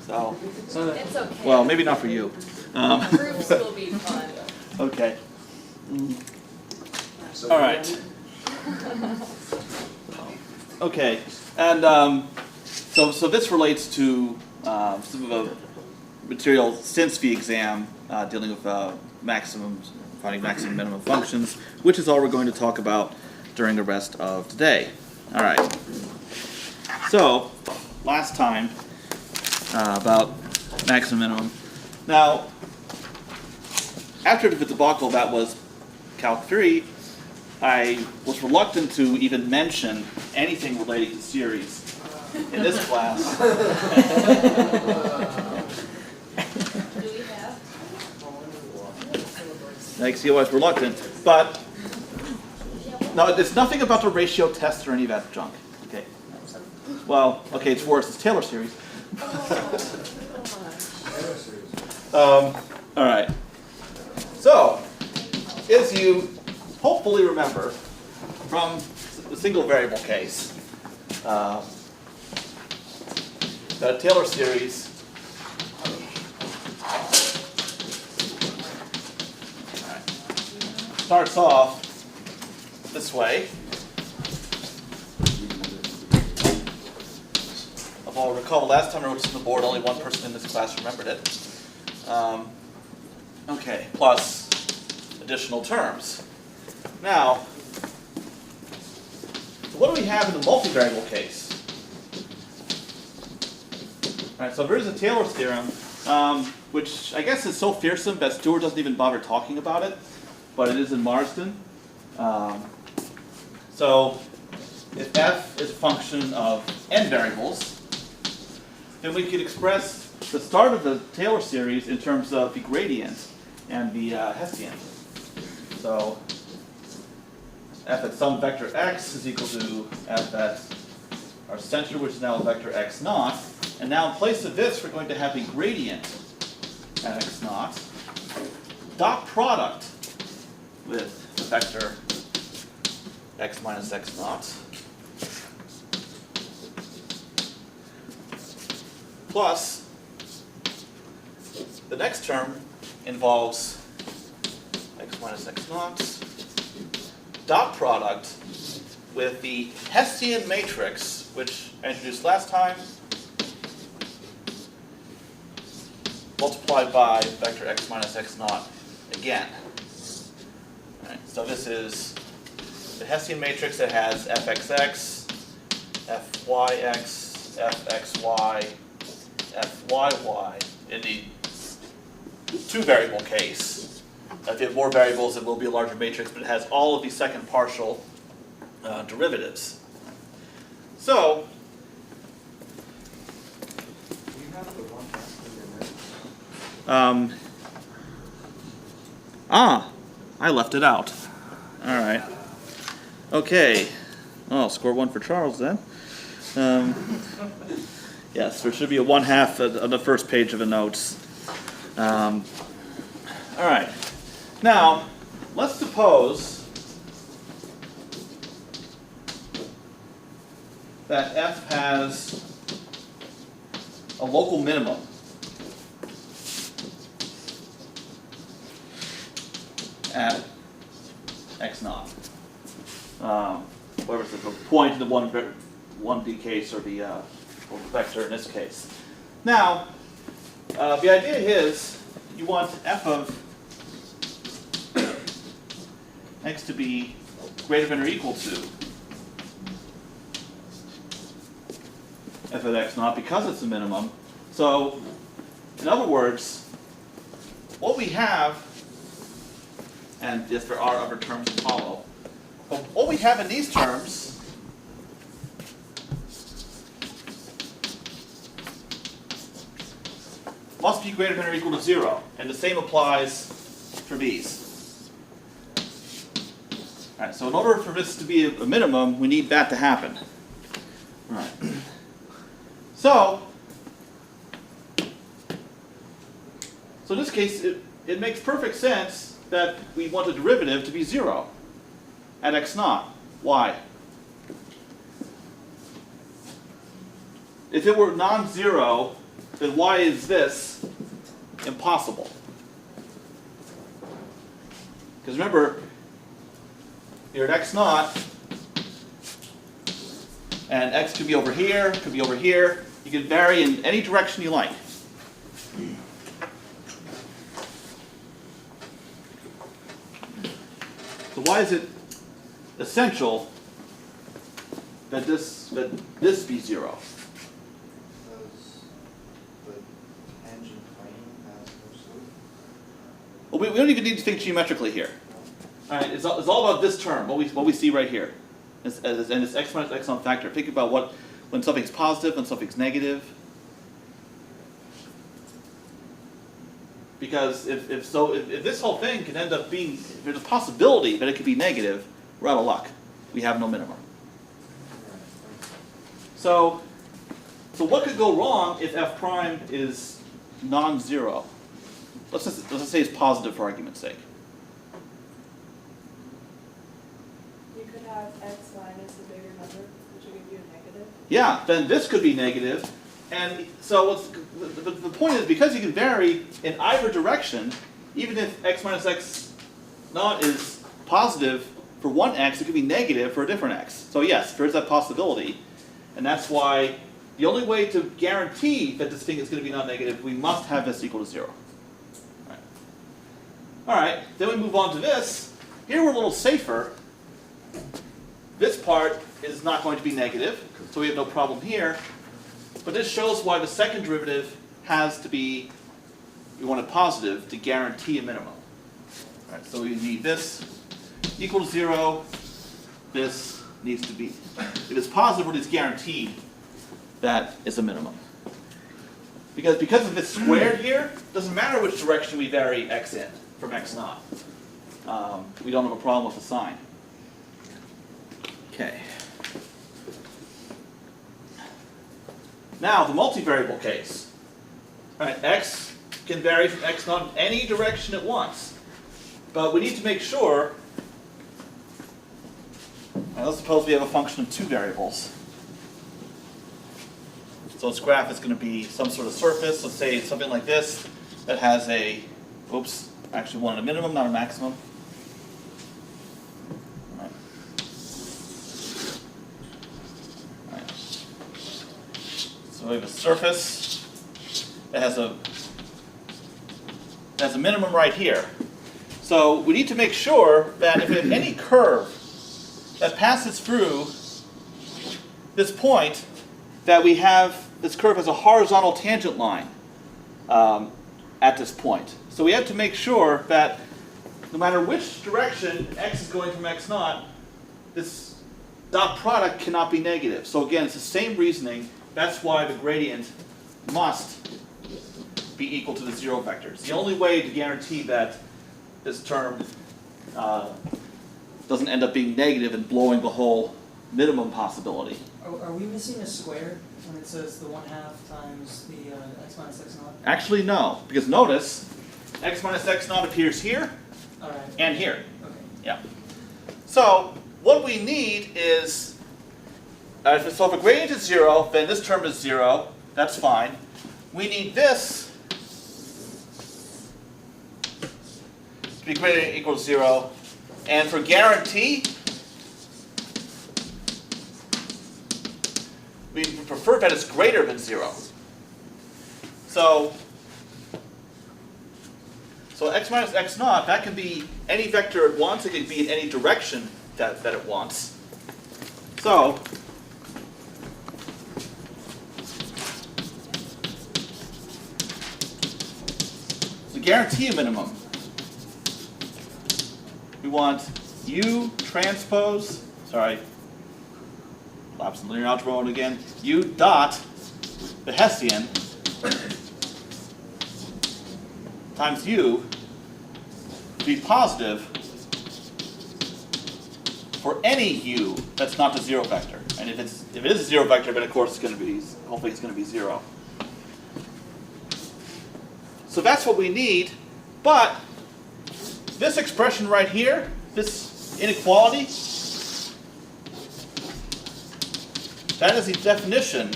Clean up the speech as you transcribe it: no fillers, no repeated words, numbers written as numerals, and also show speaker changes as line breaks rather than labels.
So,
It's okay.
well, maybe not for you.
Proofs will be fun.
Okay. All right. Okay, and so this relates to some of the material since the exam dealing with finding maximum minimum functions, which is all we're going to talk about during the rest of today. All right. So last time about maximum minimum. Now, after the debacle that was Calc 3, I was reluctant to even mention anything relating to series in this class.
Do we have?
I see I was reluctant, but no, it's nothing about the ratio test or any of that junk. Okay. Well, okay, it's worse. It's Taylor series. All right. So, as you hopefully remember from the single variable case, the Taylor series starts off this way. If I'll recall, last time I wrote this on the board, only one person in this class remembered it. Okay, plus additional terms. Now, what do we have in the multivariable case? All right, so there's a Taylor's theorem, which I guess is so fearsome that Stewart doesn't even bother talking about it, but it is in Marsden. So, if f is a function of n variables, then we could express the start of the Taylor series in terms of the gradient and the Hessian. So, f at some vector x is equal to f at our center, which is now a vector x naught. And now in place of this, we're going to have the gradient at x naught dot product with the vector x minus x naught plus the next term involves x minus x naught dot product with the Hessian matrix, which I introduced last time, multiplied by vector x minus x naught again. All right, so this is the Hessian matrix that has fxx, fyx, fxy, fyy in the two-variable case. If you have more variables, it will be a larger matrix, but it has all of the second partial derivatives. So, I left it out. All right. Okay. Well, I'll score one for Charles then. Yes, there should be a 1/2 on the first page of the notes. All right. Now, let's suppose that f has a local minimum at x naught. Whatever it's the point in the 1D case or the vector in this case. Now, the idea is you want f of x to be greater than or equal to f of x naught because it's a minimum. So, in other words, what we have, and yes, there are other terms to follow, but what we have in these terms must be greater than or equal to 0, and the same applies for these. All right, so in order for this to be a minimum, we need that to happen. All right. So in this case, it makes perfect sense that we want the derivative to be 0 at x naught. Why? If it were non-zero, then why is this impossible? Because remember, you're at x naught, and x could be over here, could be over here. You can vary in any direction you like. So why is it essential that this be 0?
Because the tangent plane has no slope.
Well, we don't even need to think geometrically here. All right, it's all about this term, what we see right here, and this x minus x naught factor. Think about when something's positive, when something's negative. Because if this whole thing could end up being, if there's a possibility that it could be negative, we're out of luck. We have no minimum. So what could go wrong if f prime is non-zero? Let's just say it's positive for argument's sake.
You could have x minus a bigger number, which would give you a negative.
Yeah, then this could be negative. And so the point is, because you can vary in either direction, even if x minus x naught is positive for one x, it could be negative for a different x. So yes, there's that possibility. And that's why the only way to guarantee that this thing is going to be non-negative, we must have this equal to 0. All right, then we move on to this. Here we're a little safer. This part is not going to be negative, so we have no problem here. But this shows why the second derivative has to be, we want it positive to guarantee a minimum. All right, so we need this equal to 0. This needs to be, if it's positive, we're just guaranteed that it's a minimum. Because of this squared here, it doesn't matter which direction we vary x in from x naught. We don't have a problem with the sign. Okay. Now, the multivariable case. All right, x can vary from x naught in any direction it wants. But we need to make sure, let's suppose we have a function of 2 variables. So its graph is going to be some sort of surface. Let's say it's something like this that has a, oops, actually wanted a minimum, not a maximum. All right. So we have a surface that has a minimum right here. So we need to make sure that if we have any curve that passes through this point, that we have this curve has a horizontal tangent line at this point. So we have to make sure that no matter which direction x is going from x naught, this dot product cannot be negative. So again, it's the same reasoning. That's why the gradient must be equal to the 0 vector. It's the only way to guarantee that this term doesn't end up being negative and blowing the whole minimum possibility.
Are we missing a square when it says the 1/2 times the x minus x naught?
Actually, no, because notice x minus x naught appears here
All right.
and here.
Okay.
Yeah. So what we need is, so if a gradient is 0, then this term is 0. That's fine. We need this to be greater than or equal to 0. And for guarantee, we prefer that it's greater than 0. So x minus x naught, that can be any vector it wants. It can be in any direction that it wants. So to guarantee a minimum, we want U transpose, sorry, lapse in linear algebra mode again, U dot the Hessian times U to be positive for any U that's not the 0 vector. And if it is a 0 vector, then of course it's going to be, hopefully it's going to be 0. So that's what we need, but this expression right here, this inequality, that is the definition